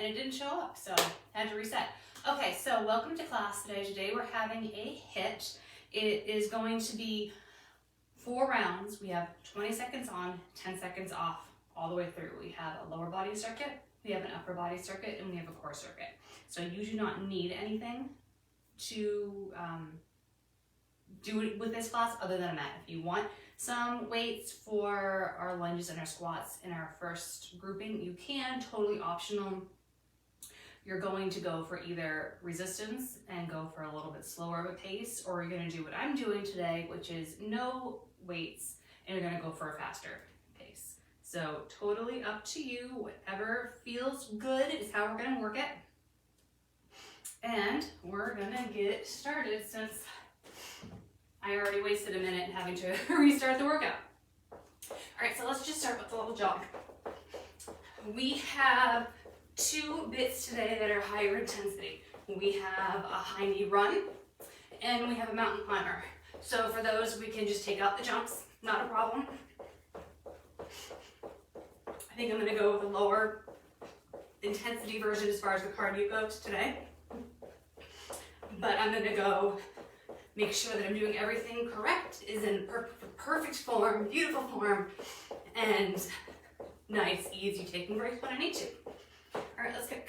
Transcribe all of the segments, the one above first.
and it didn't show up, so I had to reset. Okay, so welcome to class today. Today we're having a HIIT. It is going to be 4 rounds. We have 20 seconds on, 10 seconds off, all the way through. We have a lower body circuit, we have an upper body circuit, and we have a core circuit. So you do not need anything to do it with this class other than a mat. If you want some weights for our lunges and our squats in our first grouping, you can, totally optional. You're going to go for either resistance and go for a little bit slower of a pace, or you're going to do what I'm doing today, which is no weights, and you're going to go for a faster pace. So totally up to you. Whatever feels good is how we're going to work it. And we're going to get started since I already wasted a minute having to restart the workout. All right, so let's just start with a little jog. We have 2 bits today that are higher intensity. We have a high knee run and we have a mountain climber. So for those, we can just take out the jumps, not a problem. I think I'm gonna go with a lower intensity version as far as the cardio goes today. But I'm gonna go make sure that I'm doing everything correct, is in perfect form, beautiful form, and nice, easy, taking breaks when I need to. All right, let's kick.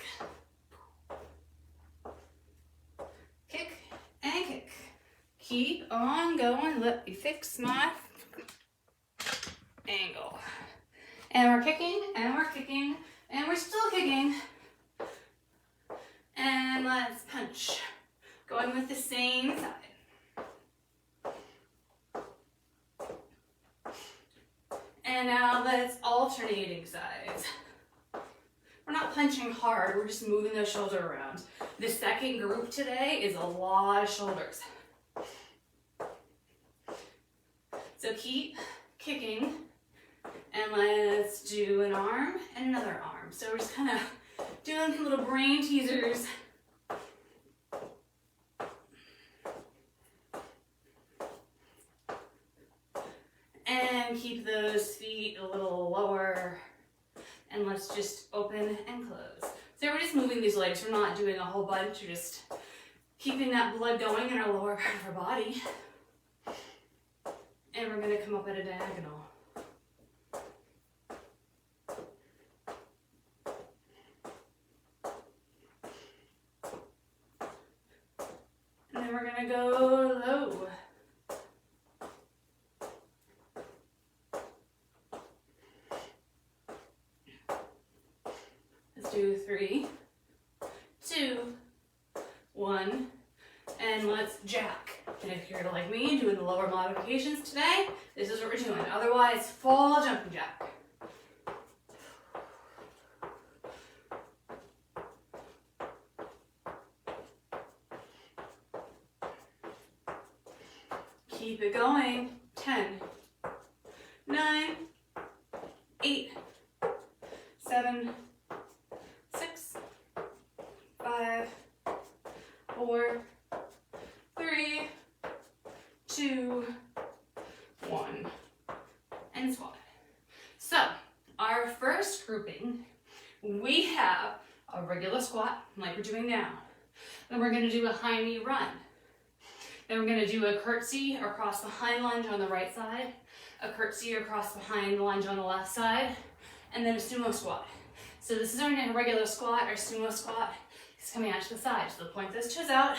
Kick and kick. Keep on going. Let me fix my angle. And we're kicking, and we're kicking, and we're still kicking. And let's punch. Going with the same side. And now let's alternating sides. We're not punching hard, we're just moving the shoulder around. The second group today is a lot of shoulders. So keep kicking, and let's do an arm and another arm. So we're just kind of doing some little brain teasers. And keep those feet a little lower. And let's just open and close. So we're just moving these legs. We're not doing a whole bunch. We're just keeping that blood going in our lower part of our body. And we're going to come up at a diagonal. And then we're going to go low. Do 3, 2, 1, and let's jack. And if you're like me, doing the lower modifications today, this is what we're doing. Otherwise, full jumping jack. Keep it going. 10, 9, 8, 7, 5, 4, 3, 2, 1, and squat. So our first grouping, we have a regular squat like we're doing now. Then we're going to do a high knee run. Then we're going to do a curtsy across the hind lunge on the right side, a curtsy across the hind lunge on the left side, and then a sumo squat. So this is our regular squat, our sumo squat. It's coming out to the side. So point those toes out,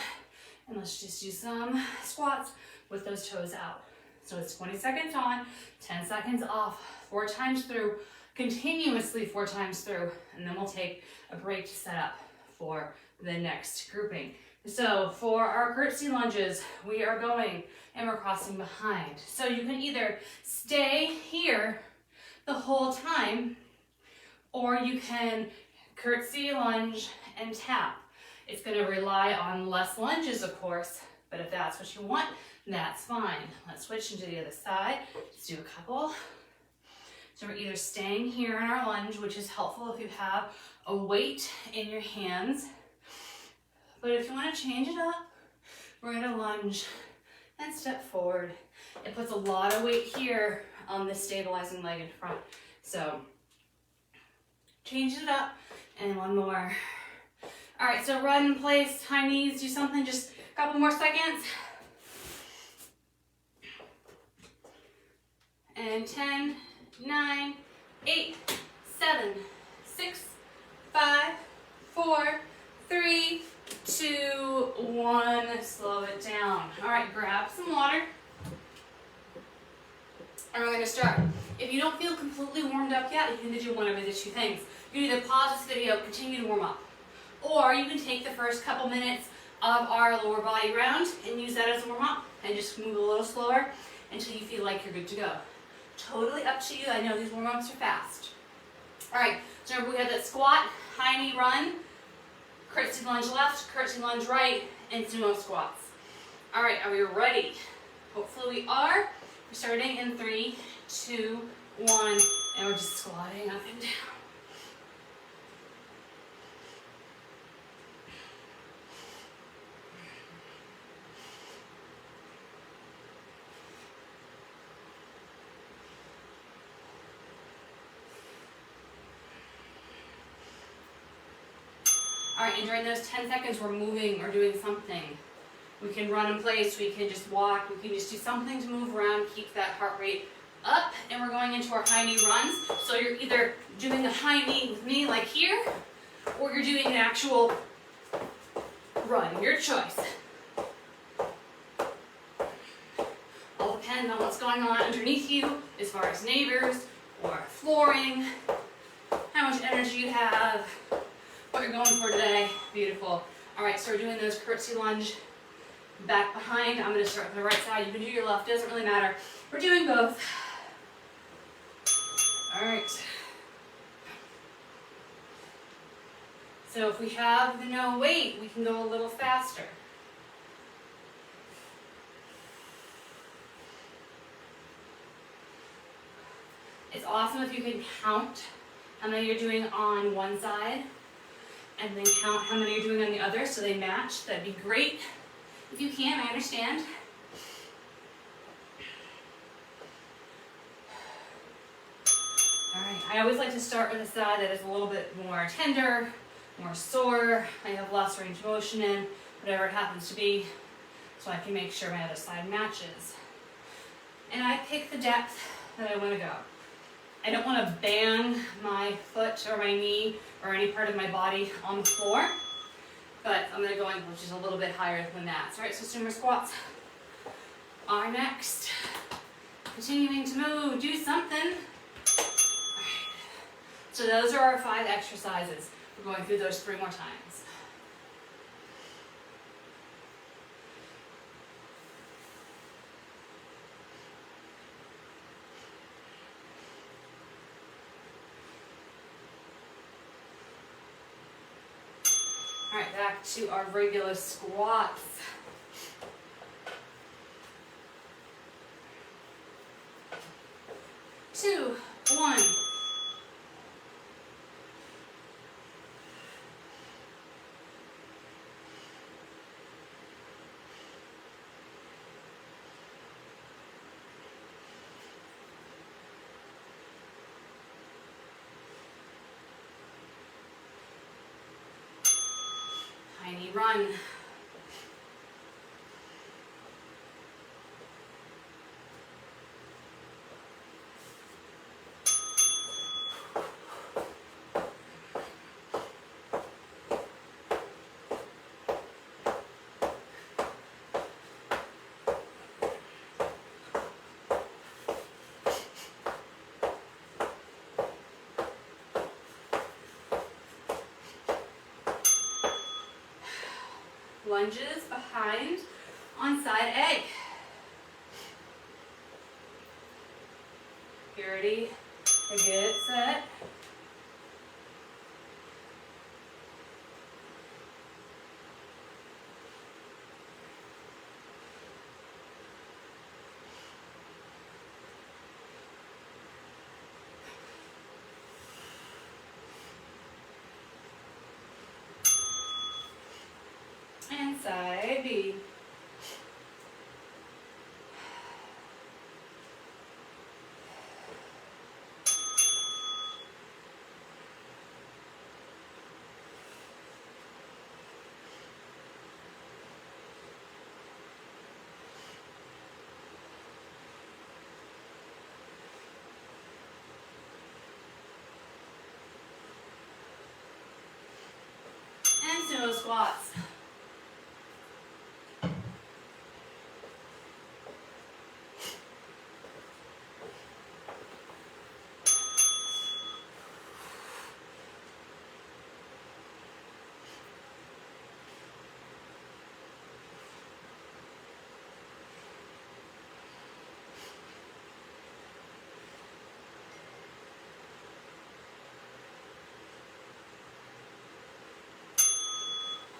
and let's just do some squats with those toes out. So it's 20 seconds on, 10 seconds off, 4 times through, continuously 4 times through, and then we'll take a break to set up for the next grouping. So for our curtsy lunges, we are going and we're crossing behind. So you can either stay here the whole time, or you can curtsy, lunge, and tap. It's going to rely on less lunges, of course, but if that's what you want, that's fine. Let's switch into the other side. Just do a couple. So we're either staying here in our lunge, which is helpful if you have a weight in your hands. But if you want to change it up, we're going to lunge and step forward. It puts a lot of weight here on this stabilizing leg in front. So change it up And one more. All right, so run in place, high knees, do something, just a couple more seconds. And 10, 9, 8, 7, 6, 5, 4, 3, 2, 1. Slow it down. All right, grab some water. And we're going to start. If you don't feel completely warmed up yet, you can do one of the two things. You can either pause this video, continue to warm up, or you can take the first couple minutes of our lower body round and use that as a warm up and just move a little slower until you feel like you're good to go. Totally up to you. I know these warm ups are fast. All right, so remember we have that squat, high knee run, curtsy lunge left, curtsy lunge right, and sumo squats. All right, are we ready? Hopefully we are. We're starting in 3, 2, 1, and we're just squatting up and down. All right, and during those 10 seconds, we're moving or doing something. We can run in place, we can just walk, we can just do something to move around, keep that heart rate up, and we're going into our high knee runs. So you're either doing a high knee with me like here, or you're doing an actual run, your choice. All depend on what's going on underneath you, as far as neighbors, or flooring, how much energy you have, what you're going for today. Beautiful. All right, so we're doing those curtsy lunge, back behind. I'm going to start with the right side. You can do your left, doesn't really matter. We're doing both. All right. So if we have the no weight, we can go a little faster. It's awesome if you can count how many you're doing on one side and then count how many you're doing on the other so they match. That'd be great. If you can, I understand. All right, I always like to start with a side that is a little bit more tender, more sore. I have less range of motion in, whatever it happens to be, so I can make sure my other side matches. And I pick the depth that I want to go. I don't want to bang my foot or my knee or any part of my body on the floor, but I'm going to go in which is a little bit higher than that. So, all right, so sumo squats are next. Continuing to move, do something. All right. So those are our 5 exercises. We're going through those 3 more times. All right, back to our regular squats. Two, 1. Tiny run. Lunges behind on side A. You ready to get set? And side B. squats.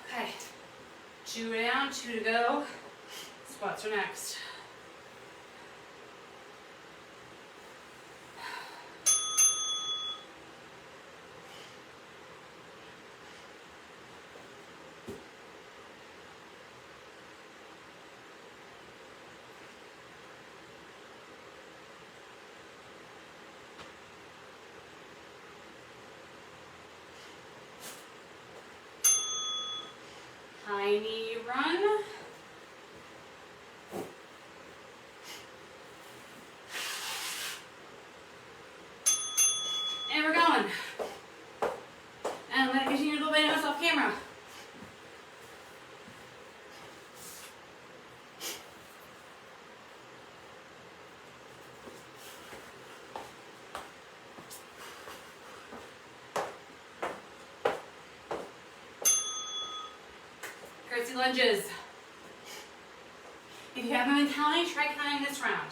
Okay, 2 down, 2 to go. Squats are next. High knee run. And we're going. And I'm going to continue to obey myself camera. Curtsy lunges. If you have a mentality, try counting this round.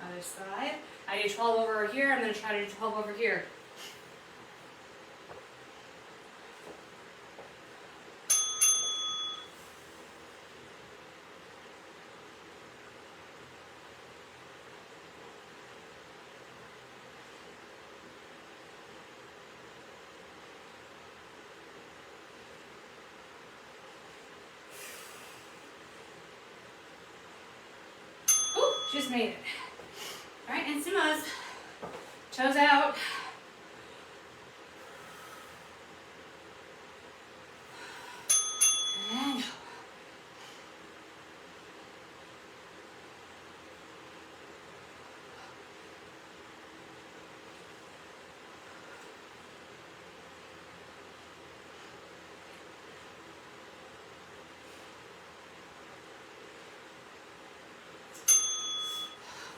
Other side. I do 12 over here. I'm going to try to do 12 over here. Ooh, just made it. All right, and sumos. Toes out. And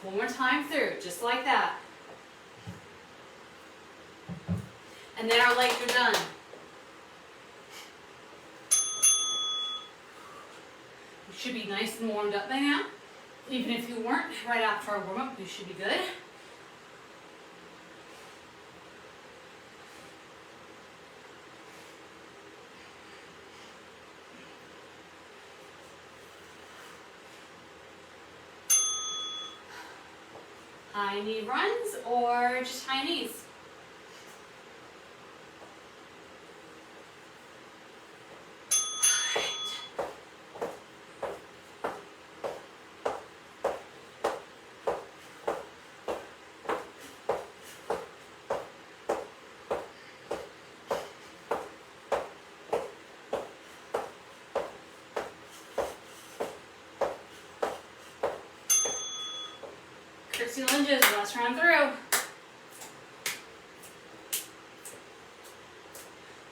one more time through, just like that. And then our legs are done. You should be nice and warmed up by now. Even if you weren't, right after our warm-up, you should be good. High knee runs or just high knees. Curtsy lunges, last round through.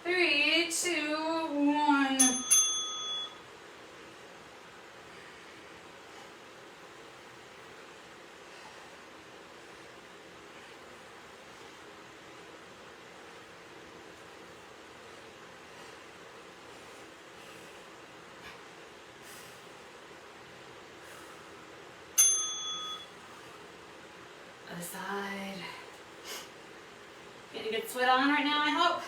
3, 2, 1. Other side. Getting a good sweat on right now, I hope.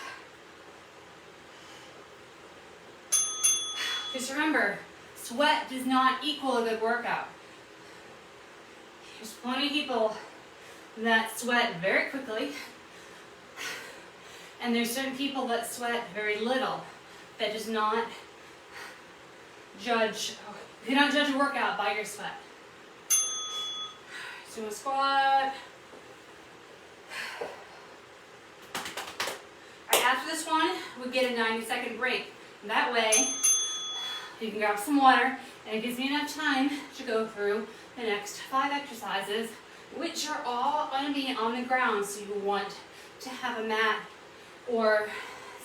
Just remember, sweat does not equal a good workout. There's plenty of people that sweat very quickly, and there's certain people that sweat very little. That does not judge, you cannot judge a workout by your sweat. Sumo squat. Alright, after this one, we get a 90-second break. That way, you can grab some water, and it gives me enough time to go through the next 5 exercises, which are all going to be on the ground, so you want to have a mat or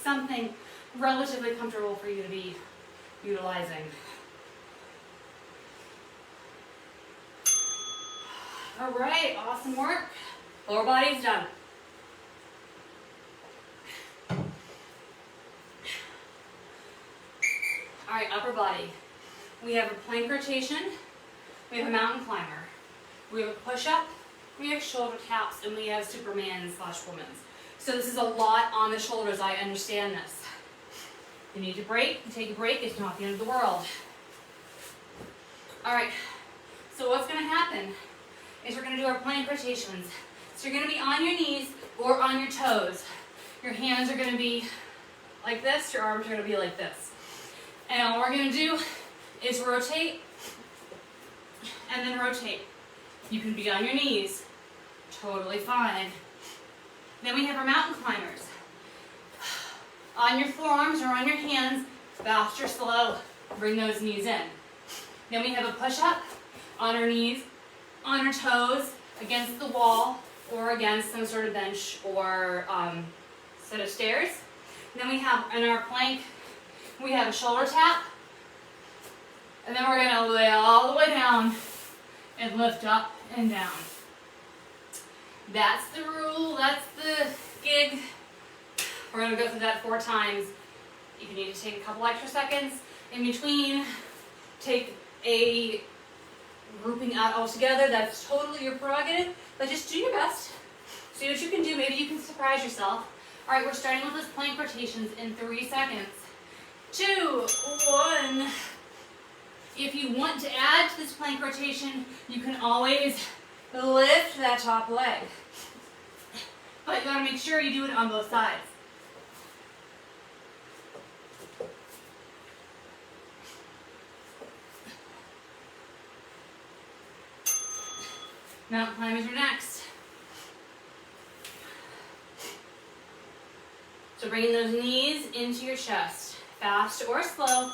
something relatively comfortable for you to be utilizing. All right, awesome work. Lower body's done. All right, upper body. We have a plank rotation, we have a mountain climber, we have a push-up, we have shoulder taps, and we have Superman/woman's. So this is a lot on the shoulders, I understand this. You need to break, you take a break, it's not the end of the world. All right, so what's gonna happen is we're gonna do our plank rotations. So you're gonna be on your knees or on your toes. Your hands are gonna be like this, your arms are gonna be like this. And all we're gonna do is rotate and then rotate. You can be on your knees, totally fine. Then we have our mountain climbers. On your forearms or on your hands, fast or slow, bring those knees in. Then we have a push-up on our knees, on our toes, against the wall, or against some sort of bench or set of stairs. Then we have, in our plank, we have a shoulder tap, and then we're gonna lay all the way down and lift up and down. That's the rule, that's the gig. We're gonna go through that 4 times. If you need to take a couple extra seconds in between, take a grouping out altogether, that's totally your prerogative, but just do your best. See what you can do, maybe you can surprise yourself. All right, we're starting with those plank rotations in 3 seconds. 2, 1. If you want to add to this plank rotation, you can always lift that top leg. But you want to make sure you do it on both sides. Mountain climbers are next. So bringing those knees into your chest, fast or slow.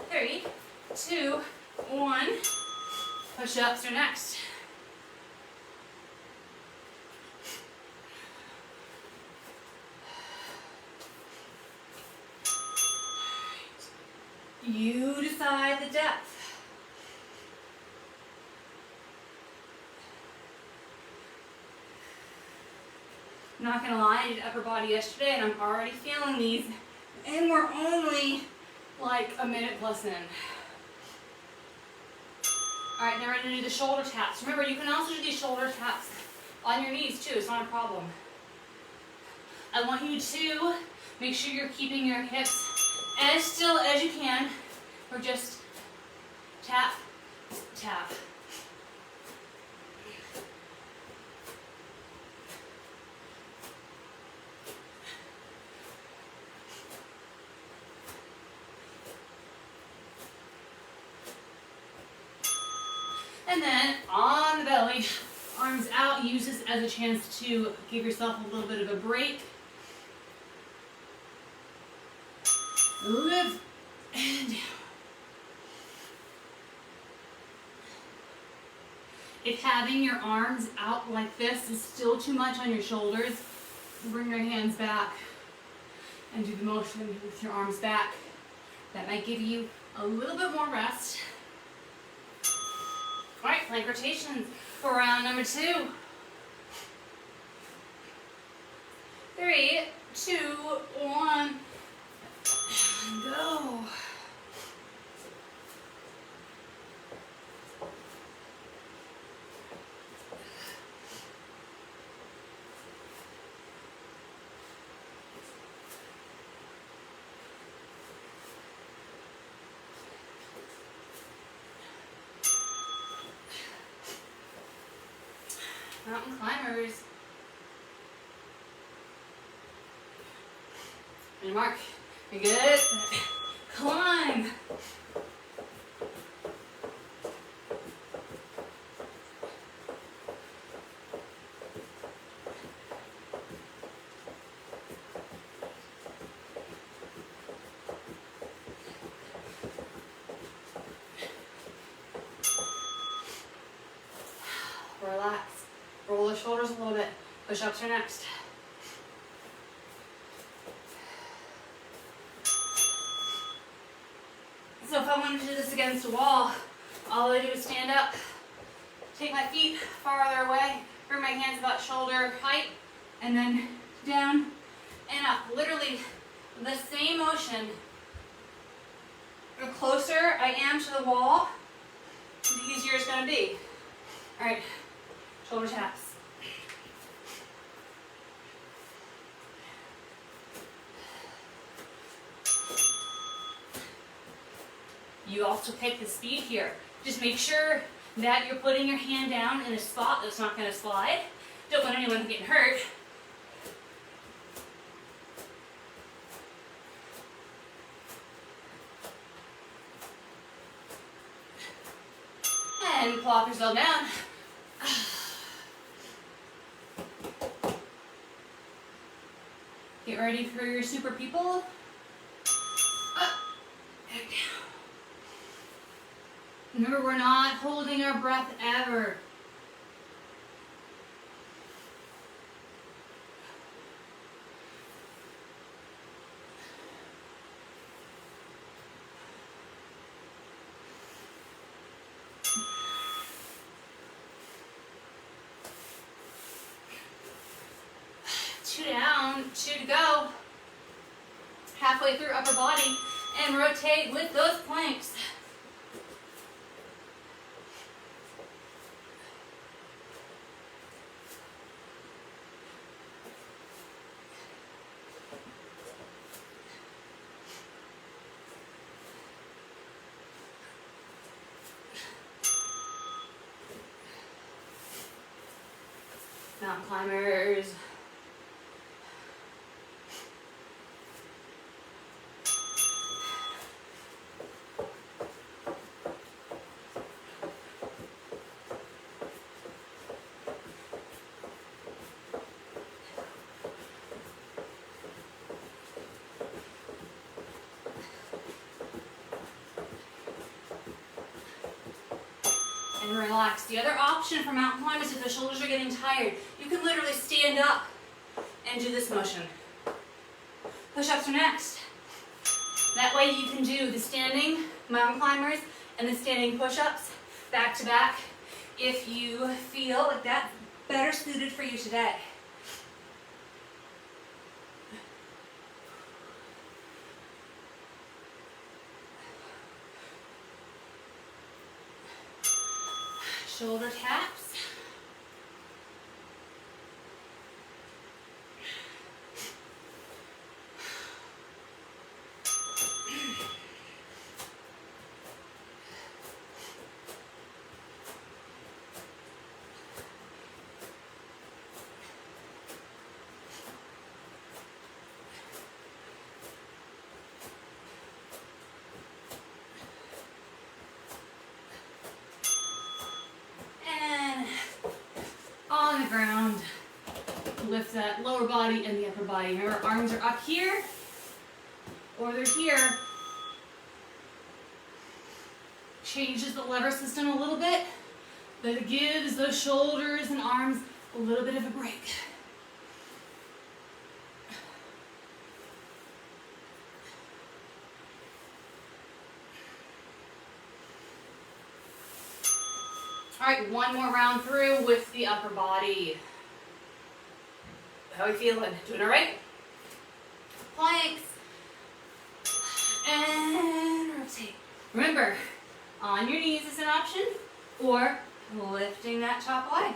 Three, 2, 1. Push-ups are next. You decide the depth. I'm not gonna lie, I did upper body yesterday and I'm already feeling these, and we're only like a minute plus in. All right, now we're gonna do the shoulder taps. Remember, you can also do these shoulder taps on your knees too, it's not a problem. I want you to make sure you're keeping your hips as still as you can, or just tap, tap. And then on the belly, arms out, use this as a chance to give yourself a little bit of a break. Lift and down. If having your arms out like this is still too much on your shoulders, bring your hands back and do the motion with your arms back. That might give you a little bit more rest. All right, plank rotations for round number 2. 3, 2, 1, and go. Mountain climbers. And mark. You're good. Climb. Relax. Roll the shoulders a little bit. Push-ups are next. So if I wanted to do this against a wall, all I do is stand up, take my feet farther away, bring my hands about shoulder height, and then down and up. Literally the same motion. The closer I am to the wall, the easier it's going to be. All right, shoulder taps. You also pick the speed here. Just make sure that you're putting your hand down in a spot that's not going to slide. Don't want anyone getting hurt. And plop yourself down. Get ready for your super people. Up and down. Remember, we're not holding our breath ever. Two down, two to go. Halfway through upper body and rotate with those planks. Mountain climbers. And relax. The other option for mountain climbers, if the shoulders are getting tired, you can literally stand up and do this motion. Push-ups are next. That way you can do the standing mountain climbers and the standing push-ups back to back if you feel like that's better suited for you today. Shoulder taps. On the ground, lift that lower body and the upper body. Remember, arms are up here or they're here. Changes the lever system a little bit, but it gives those shoulders and arms a little bit of a break. All right, one more round through with the upper body. How are we feeling? Doing all right? Planks. And rotate. Remember, on your knees is an option, or lifting that top leg.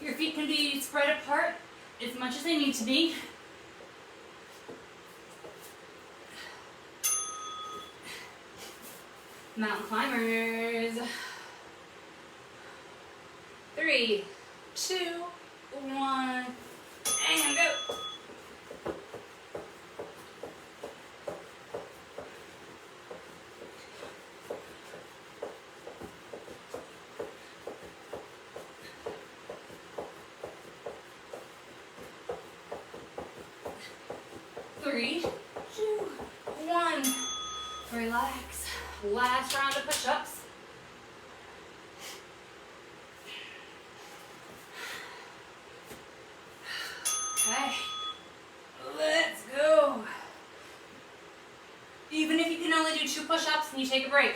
Your feet can be spread apart as much as they need to be. Mountain climbers. 3, 2, 1, and go. Three, 2, 1. Relax. Last round of push-ups. Okay. Let's go. Even if you can only do 2 push-ups and you take a break.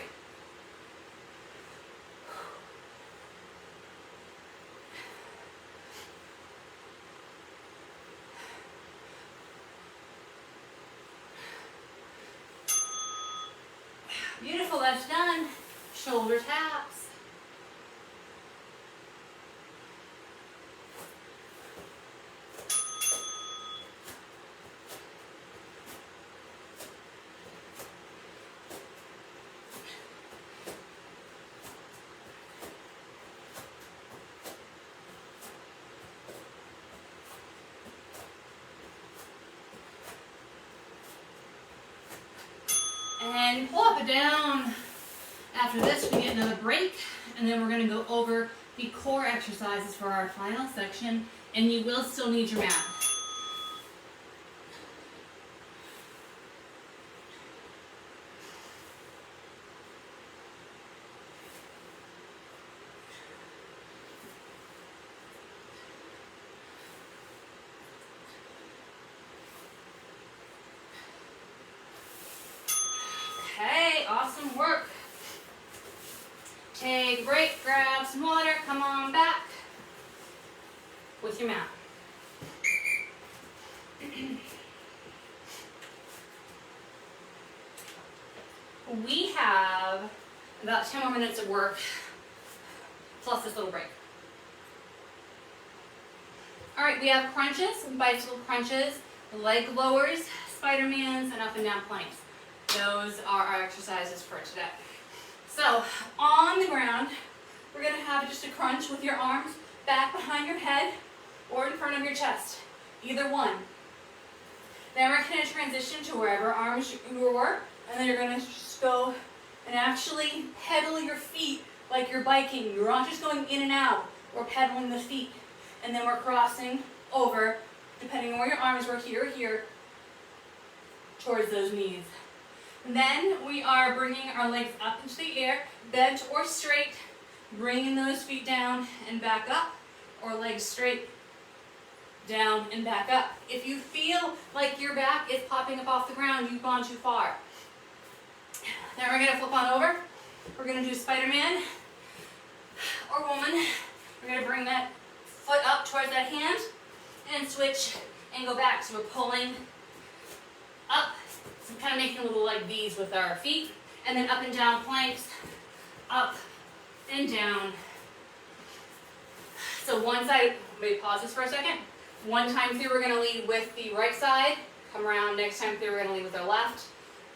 Beautiful, that's done. Shoulder taps. And pull up and down. After this, we get another break, and then we're going to go over the core exercises for our final section, and you will still need your mat. Okay, awesome work. Take a break, grab some water, come on back with your mat. We have about 10 more minutes of work, plus this little break. All right, we have crunches, bicycle crunches, leg lowers, Spidermans, and up and down planks. Those are our exercises for today. So, on the ground, we're going to have just a crunch with your arms back behind your head or in front of your chest. Either one. Then we're going to transition to wherever arms you were, and then you're going to just go and actually pedal your feet like you're biking. You're not just going in and out. We're pedaling the feet. And then we're crossing over, depending on where your arms were, here or here, towards those knees. And then we are bringing our legs up into the air, bent or straight, bringing those feet down and back up, or legs straight, down and back up. If you feel like your back is popping up off the ground, you've gone too far. Then we're going to flip on over. We're going to do Spider-Man or woman. We're going to bring that foot up towards that hand and switch and go back. So we're pulling up. So kind of making little like V's with our feet, and then up and down planks, up and down. So one side, maybe pause this for a second. One time through, we're going to lead with the right side. Come around, next time through, we're going to lead with our left.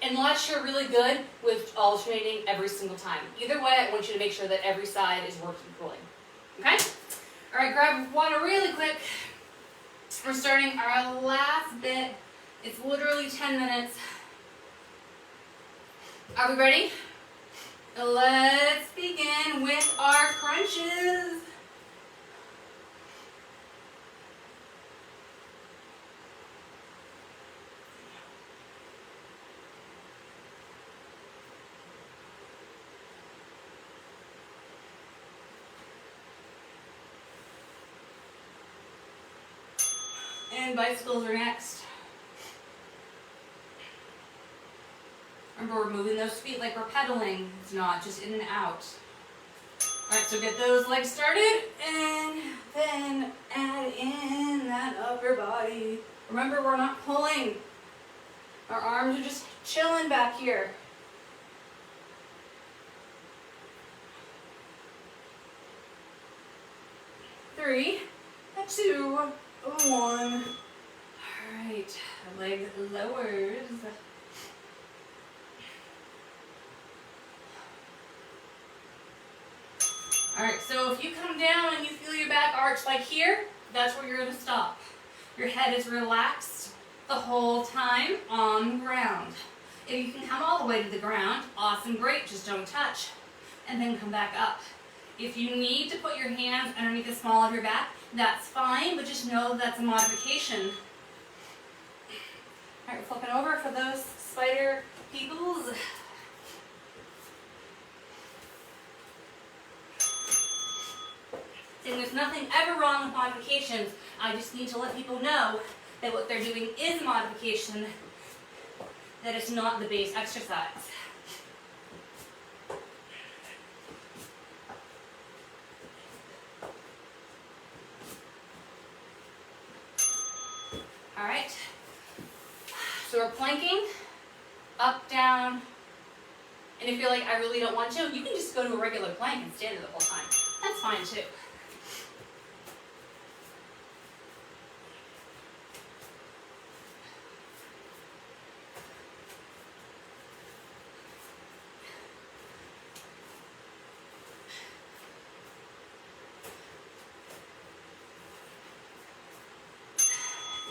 Unless you're really good with alternating every single time. Either way, I want you to make sure that every side is working fully. Okay? All right, grab water really quick. We're starting our last bit. It's literally 10 minutes. Are we ready? Let's begin with our crunches. And bicycles are next. Remember, we're moving those feet like we're pedaling. It's not just in and out. All right, so get those legs started and then add in that upper body. Remember, we're not pulling. Our arms are just chilling back here. Three, two, one. All right, leg lowers. All right, so if you come down and you feel your back arch like here, that's where you're gonna stop. Your head is relaxed the whole time on the ground. If you can come all the way to the ground, awesome, great, just don't touch. And then come back up. If you need to put your hands underneath the small of your back, that's fine, but just know that's a modification. All right, we're flipping over for those spider peoples. And there's nothing ever wrong with modifications. I just need to let people know that what they're doing is a modification, that it's not the base exercise. All right, so we're planking, up, down, and if you're like, I really don't want to, you can just go to a regular plank and stand it the whole time. That's fine too.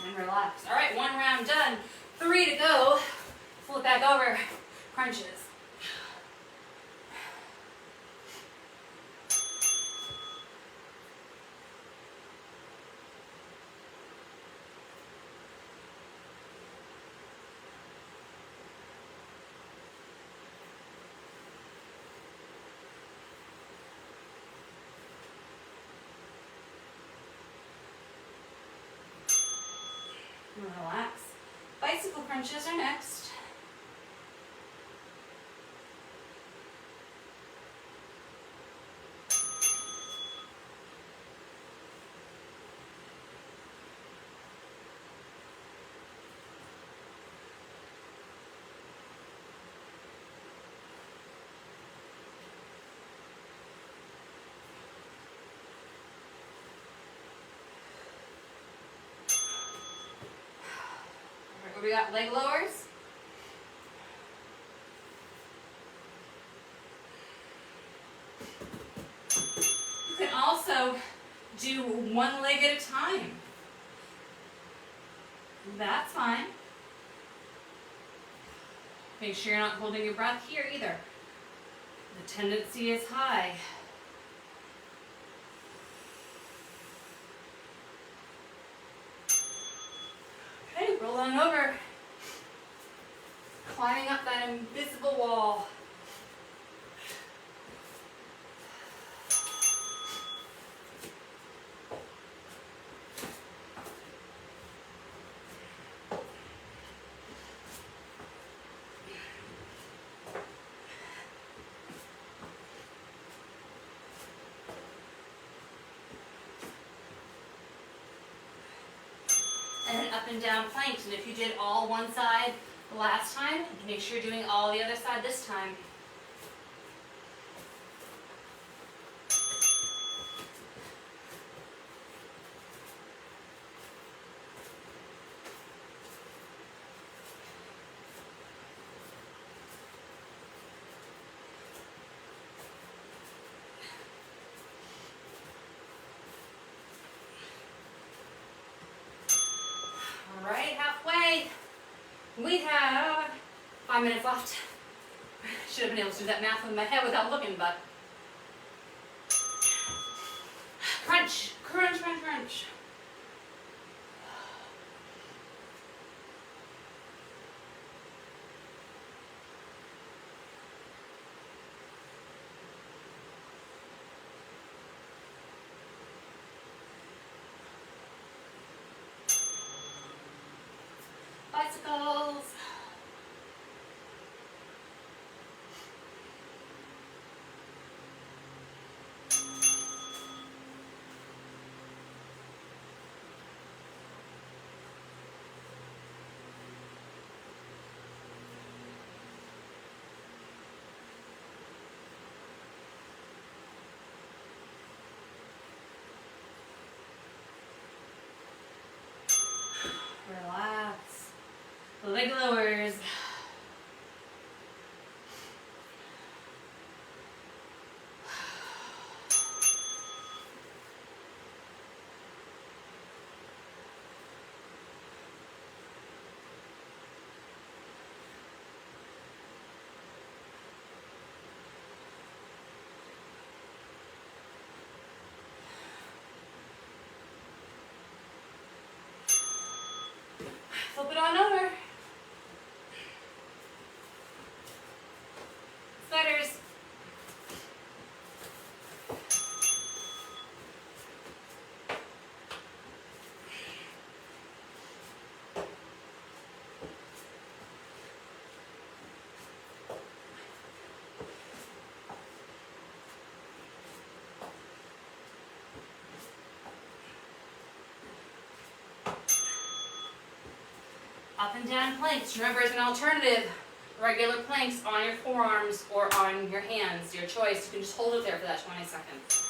And relax. All right, 1 round done. 3 to go. Flip back over. Crunches. Relax. Bicycle crunches are next. We got leg lowers. You can also do 1 leg at a time. That's fine. Make sure you're not holding your breath here either. The tendency is high. Okay, roll on over. Climbing up that invisible wall. And then up and down planks. And if you did all one side the last time, make sure you're doing all the other side this time. All right, halfway. We have 5 minutes left. Should have been able to do that math in my head without looking, but. Crunch, crunch, crunch, crunch. Bicycles. Relax. Leg lowers. Flip it on over. Spiders. Up and down planks. Remember, as an alternative, regular planks on your forearms or on your hands. Your choice. You can just hold it there for that 20 seconds.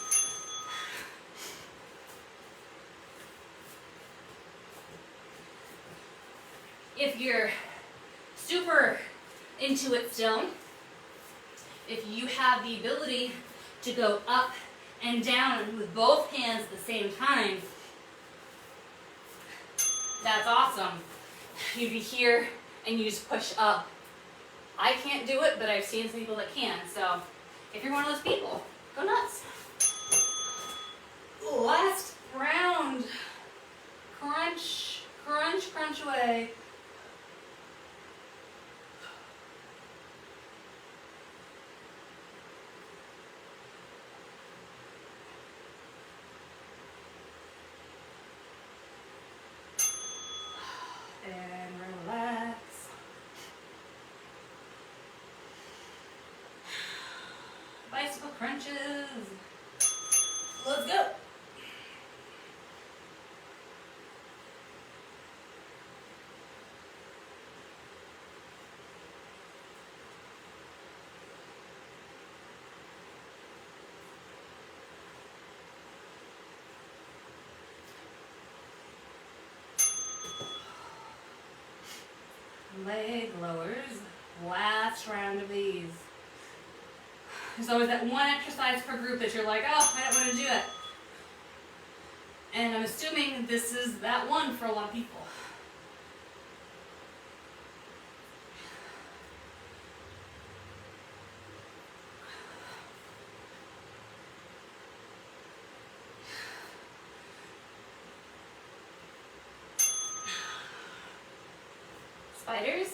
If you're super into it still, if you have the ability to go up and down with both hands at the same time, that's awesome. You'd be here and you just push up. I can't do it, but I've seen some people that can. So if you're one of those people, go nuts. Last round. Crunch, crunch, crunch away. And relax. Bicycle crunches. Let's go. Leg lowers. Last round of these. There's always that one exercise per group that you're like, oh, I don't want to do it. And I'm assuming this is that one for a lot of people. Spiders.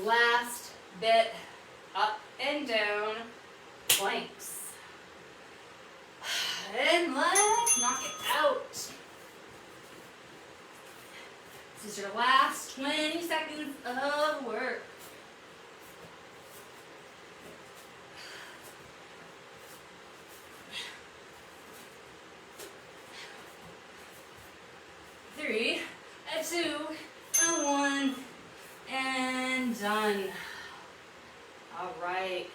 Last bit, up and down, planks. And let's knock it out. This is your last 20 seconds of work. Three, a two, a one, and done. All right.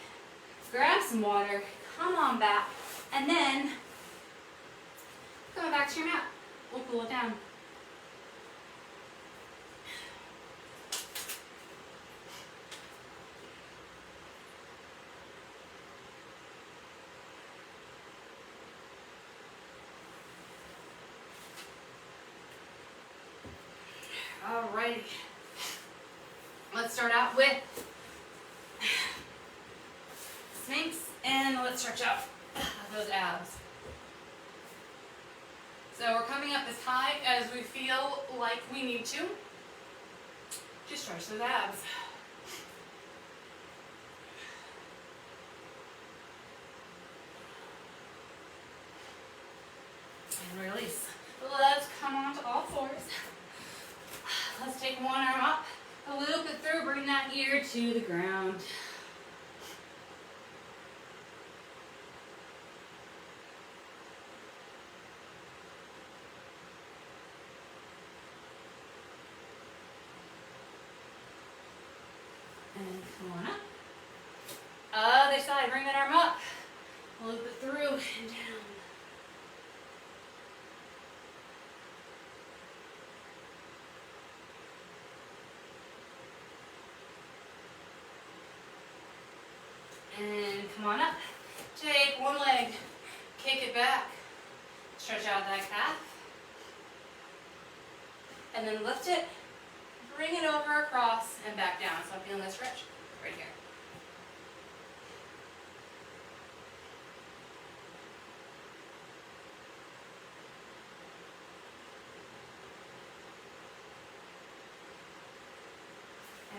Grab some water, come on back, and then come back to your mat. We'll cool it down. All righty. Let's start out with Sphinx, and let's stretch out those abs. So we're coming up as high as we feel like we need to stretch those abs. And release. Let's come on to all fours. Let's take one arm up, loop it through, bring that ear to the ground. And come on up. Other side, bring that arm up, loop it through and down. And come on up. Take one leg, kick it back, stretch out that calf, and then lift it, bring it over across and back down. So I'm feeling that stretch right here.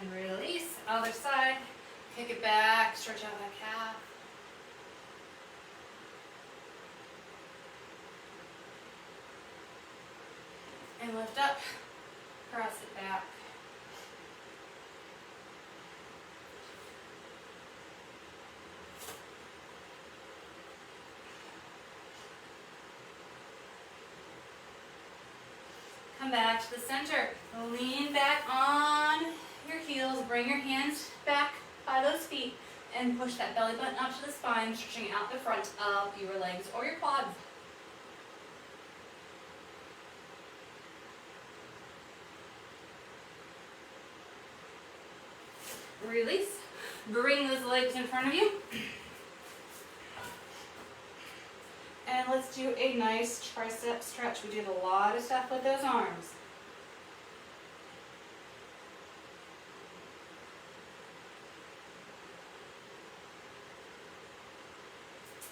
And release, other side, kick it back, stretch out that calf. And lift up, cross it back. Come back to the center. Lean back on your heels. Bring your hands back by those feet and push that belly button up to the spine, stretching out the front of your legs or your quads. Release. Bring those legs in front of you. And let's do a nice tricep stretch. We did a lot of stuff with those arms.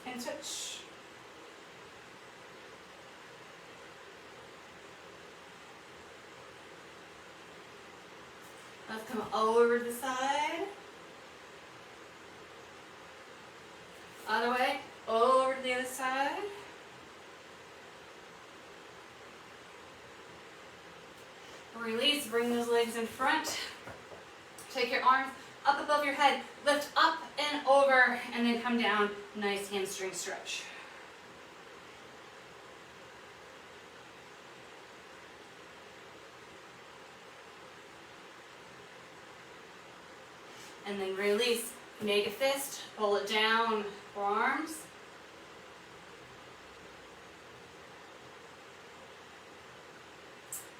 And switch. Let's come over to the side. Other way, over to the other side. Release, bring those legs in front. Take your arms up above your head, lift up and over, and then come down. Nice hamstring stretch. And then release, make a fist, pull it down, forearms.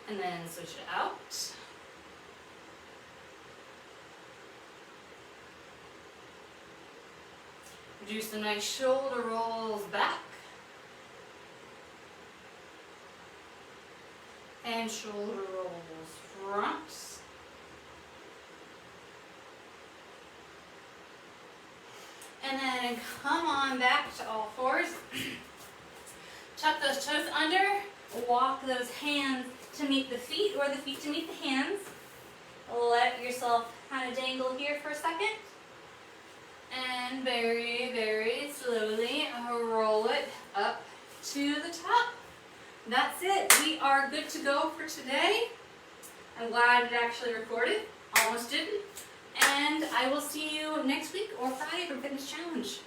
And then switch it out. Do some nice shoulder rolls back. And shoulder rolls front. And then come on back to all fours. Tuck those toes under. Walk those hands to meet the feet or the feet to meet the hands. Let yourself kind of dangle here for a second. And very, very slowly roll it up to the top. That's it. We are good to go for today. I'm glad it actually recorded. Almost didn't. And I will see you next week or Friday for Fitness Challenge.